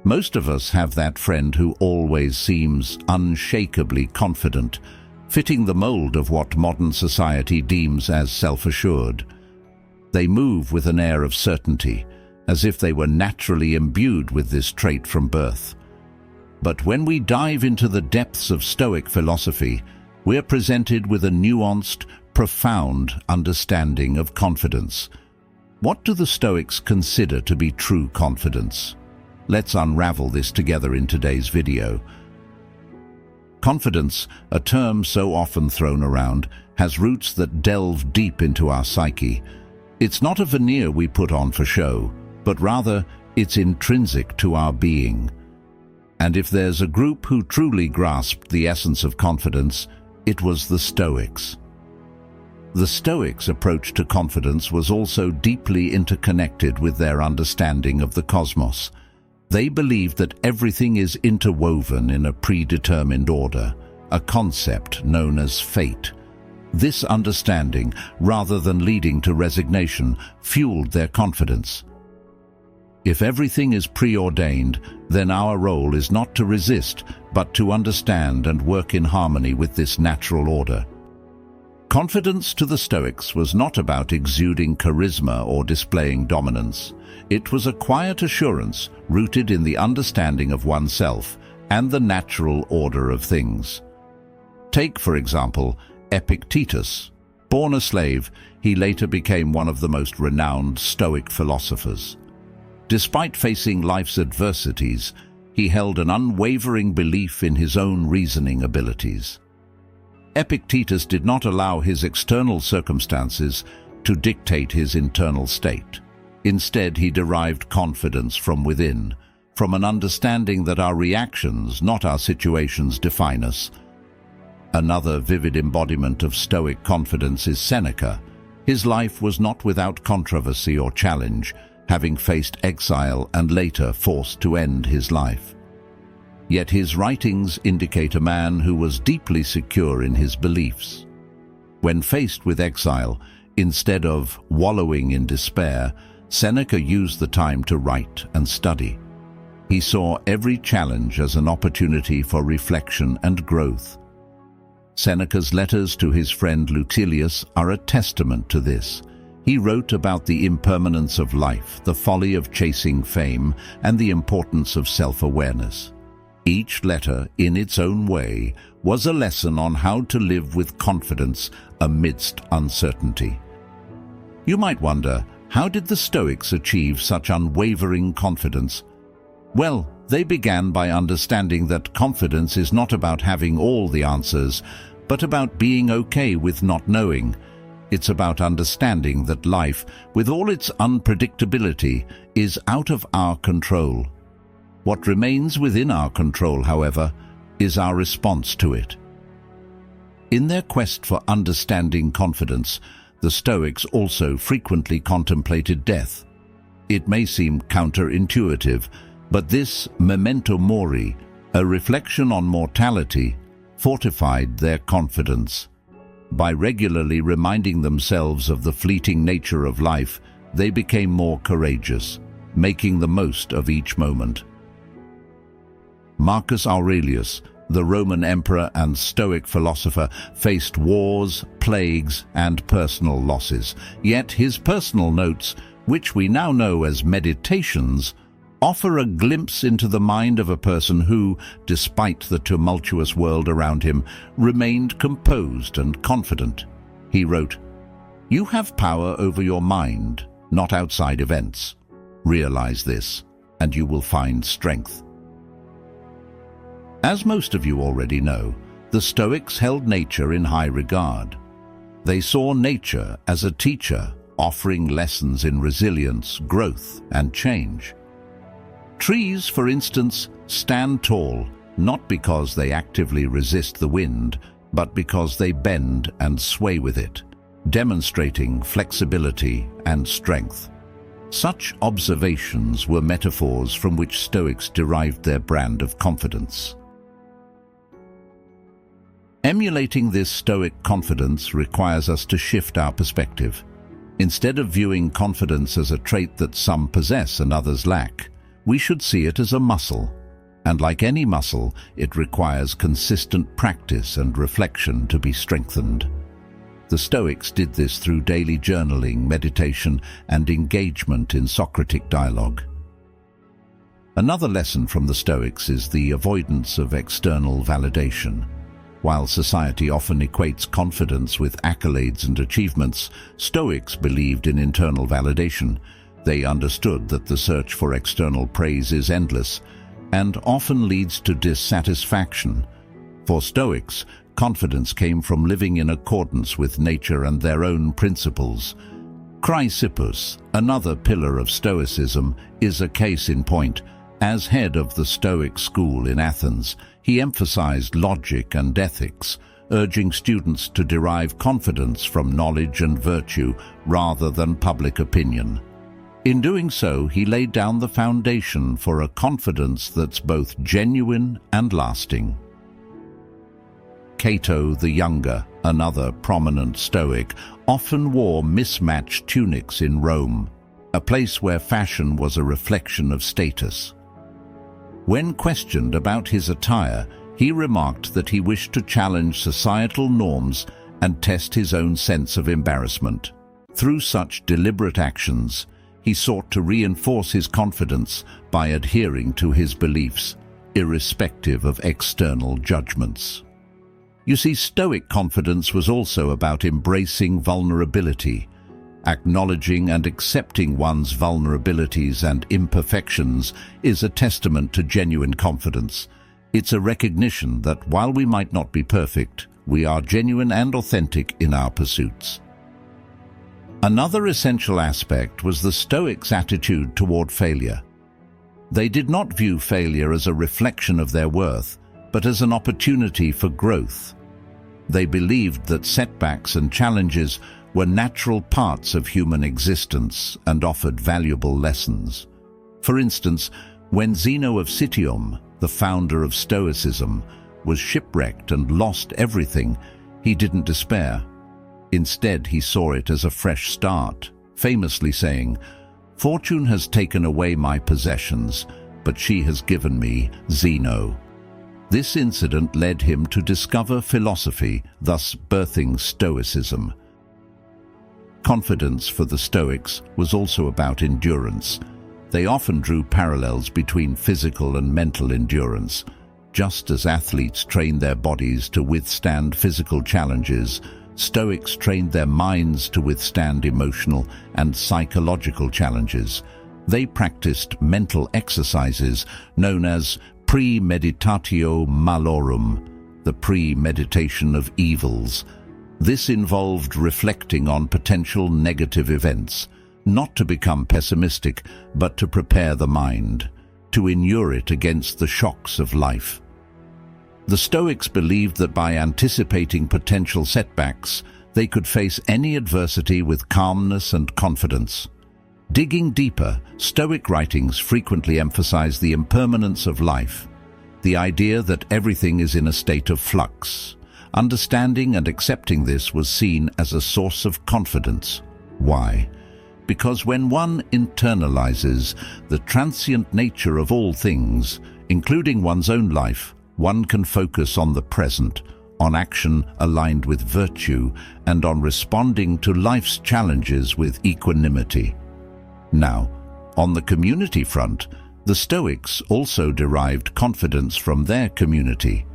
Most of us have that friend who always seems unshakably confident, fitting the mold of what modern society deems as self-assured. They move with an air of certainty, as if they were naturally imbued with this trait from birth. But when we dive into the depths of Stoic philosophy, we're presented with a nuanced, profound understanding of confidence. What do the Stoics consider to be true confidence? Let's unravel this together in today's video. Confidence, a term so often thrown around, has roots that delve deep into our psyche. It's not a veneer we put on for show, but rather it's intrinsic to our being. And if there's a group who truly grasped the essence of confidence, it was the Stoics. The Stoics' approach to confidence was also deeply interconnected with their understanding of the cosmos. They believed that everything is interwoven in a predetermined order, a concept known as fate. This understanding, rather than leading to resignation, fueled their confidence. If everything is preordained, then our role is not to resist, but to understand and work in harmony with this natural order. Confidence to the Stoics was not about exuding charisma or displaying dominance. It was a quiet assurance rooted in the understanding of oneself and the natural order of things. Take, for example, Epictetus. Born a slave, he later became one of the most renowned Stoic philosophers. Despite facing life's adversities, he held an unwavering belief in his own reasoning abilities. Epictetus did not allow his external circumstances to dictate his internal state. Instead, he derived confidence from within, from an understanding that our reactions, not our situations, define us. Another vivid embodiment of Stoic confidence is Seneca. His life was not without controversy or challenge, having faced exile and later forced to end his life. Yet his writings indicate a man who was deeply secure in his beliefs. When faced with exile, instead of wallowing in despair, Seneca used the time to write and study. He saw every challenge as an opportunity for reflection and growth. Seneca's letters to his friend Lucilius are a testament to this. He wrote about the impermanence of life, the folly of chasing fame, and the importance of self-awareness. Each letter, in its own way, was a lesson on how to live with confidence amidst uncertainty. You might wonder, how did the Stoics achieve such unwavering confidence? Well, they began by understanding that confidence is not about having all the answers, but about being okay with not knowing. It's about understanding that life, with all its unpredictability, is out of our control. What remains within our control, however, is our response to it. In their quest for understanding confidence, the Stoics also frequently contemplated death. It may seem counterintuitive, but this memento mori, a reflection on mortality, fortified their confidence. By regularly reminding themselves of the fleeting nature of life, they became more courageous, making the most of each moment. Marcus Aurelius, the Roman emperor and Stoic philosopher, faced wars, plagues, and personal losses. Yet his personal notes, which we now know as meditations, offer a glimpse into the mind of a person who, despite the tumultuous world around him, remained composed and confident. He wrote, "You have power over your mind, not outside events. Realize this, and you will find strength." As most of you already know, the Stoics held nature in high regard. They saw nature as a teacher, offering lessons in resilience, growth, and change. Trees, for instance, stand tall, not because they actively resist the wind, but because they bend and sway with it, demonstrating flexibility and strength. Such observations were metaphors from which Stoics derived their brand of confidence. Emulating this Stoic confidence requires us to shift our perspective. Instead of viewing confidence as a trait that some possess and others lack, We should see it as a muscle, and like any muscle, it requires consistent practice and reflection to be strengthened. The Stoics did this through daily journaling, meditation, and engagement in Socratic dialogue. Another lesson from the Stoics is the avoidance of external validation. While society often equates confidence with accolades and achievements, Stoics believed in internal validation. They understood that the search for external praise is endless and often leads to dissatisfaction. For Stoics, confidence came from living in accordance with nature and their own principles. Chrysippus, another pillar of Stoicism, is a case in point. As head of the Stoic school in Athens, he emphasized logic and ethics, urging students to derive confidence from knowledge and virtue rather than public opinion. In doing so, he laid down the foundation for a confidence that's both genuine and lasting. Cato the Younger, another prominent Stoic, often wore mismatched tunics in Rome, a place where fashion was a reflection of status. When questioned about his attire, he remarked that he wished to challenge societal norms and test his own sense of embarrassment. Through such deliberate actions, he sought to reinforce his confidence by adhering to his beliefs, irrespective of external judgments. You see, Stoic confidence was also about embracing vulnerability. Acknowledging and accepting one's vulnerabilities and imperfections is a testament to genuine confidence. It's a recognition that while we might not be perfect, we are genuine and authentic in our pursuits. Another essential aspect was the Stoics' attitude toward failure. They did not view failure as a reflection of their worth, but as an opportunity for growth. They believed that setbacks and challenges were natural parts of human existence and offered valuable lessons. For instance, when Zeno of Citium, the founder of Stoicism, was shipwrecked and lost everything, he didn't despair. Instead, he saw it as a fresh start, famously saying, "Fortune has taken away my possessions, but she has given me Zeno." This incident led him to discover philosophy, thus birthing Stoicism. Confidence for the Stoics was also about endurance. They often drew parallels between physical and mental endurance. Just as athletes train their bodies to withstand physical challenges, Stoics trained their minds to withstand emotional and psychological challenges. They practiced mental exercises known as premeditatio malorum, the premeditation of evils. This involved reflecting on potential negative events, not to become pessimistic, but to prepare the mind, to inure it against the shocks of life. The Stoics believed that by anticipating potential setbacks, they could face any adversity with calmness and confidence. Digging deeper, Stoic writings frequently emphasize the impermanence of life, the idea that everything is in a state of flux. Understanding and accepting this was seen as a source of confidence. Why? Because when one internalizes the transient nature of all things, including one's own life, one can focus on the present, on action aligned with virtue, and on responding to life's challenges with equanimity. Now, on the community front, the Stoics also derived confidence from their community.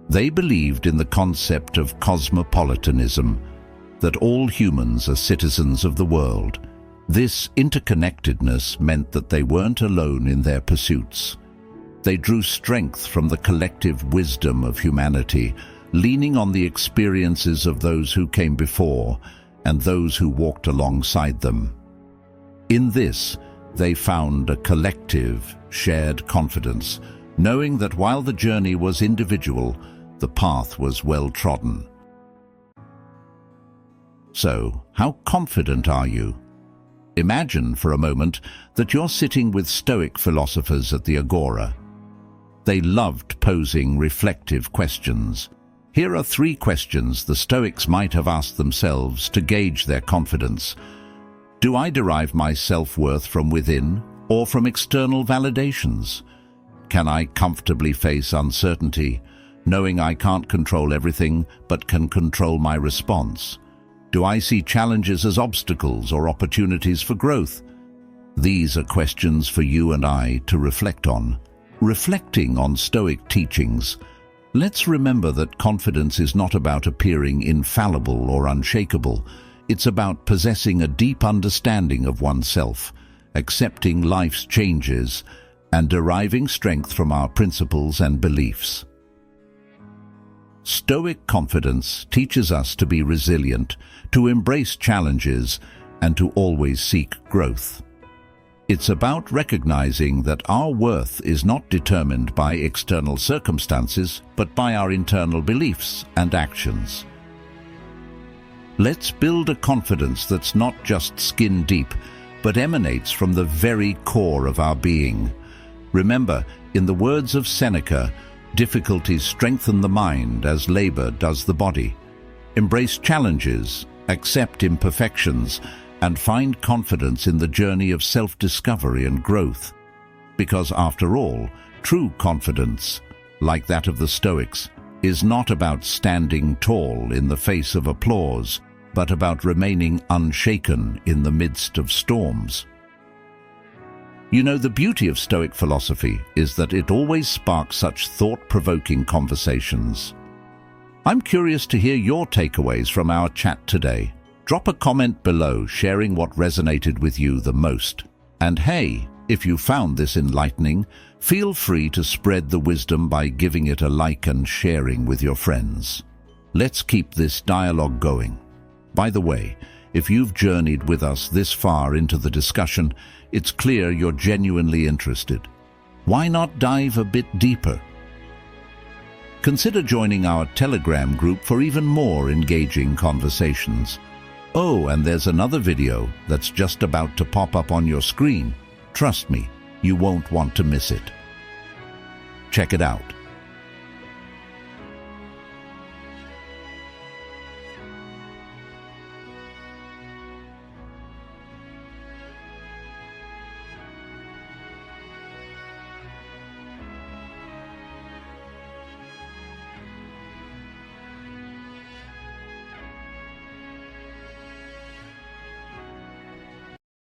They believed in the concept of cosmopolitanism, that all humans are citizens of the world. This interconnectedness meant that they weren't alone in their pursuits. They drew strength from the collective wisdom of humanity, leaning on the experiences of those who came before and those who walked alongside them. In this, they found a collective, shared confidence, knowing that while the journey was individual, the path was well-trodden. So, how confident are you? Imagine for a moment that you're sitting with Stoic philosophers at the Agora. They loved posing reflective questions. Here are 3 questions the Stoics might have asked themselves to gauge their confidence. Do I derive my self-worth from within or from external validations? Can I comfortably face uncertainty, knowing I can't control everything but can control my response? Do I see challenges as obstacles or opportunities for growth? These are questions for you and I to reflect on. Reflecting on Stoic teachings, let's remember that confidence is not about appearing infallible or unshakable. It's about possessing a deep understanding of oneself, accepting life's changes, and deriving strength from our principles and beliefs. Stoic confidence teaches us to be resilient, to embrace challenges, and to always seek growth. It's about recognizing that our worth is not determined by external circumstances, but by our internal beliefs and actions. Let's build a confidence that's not just skin deep, but emanates from the very core of our being. Remember, in the words of Seneca, difficulties strengthen the mind as labor does the body. Embrace challenges, accept imperfections, and find confidence in the journey of self-discovery and growth. Because after all, true confidence, like that of the Stoics, is not about standing tall in the face of applause, but about remaining unshaken in the midst of storms. You know, the beauty of Stoic philosophy is that it always sparks such thought-provoking conversations. I'm curious to hear your takeaways from our chat today. Drop a comment below sharing what resonated with you the most. And hey, if you found this enlightening, feel free to spread the wisdom by giving it a like and sharing with your friends. Let's keep this dialogue going. By the way, if you've journeyed with us this far into the discussion, it's clear you're genuinely interested. Why not dive a bit deeper? Consider joining our Telegram group for even more engaging conversations. Oh, and there's another video that's just about to pop up on your screen. Trust me, you won't want to miss it. Check it out.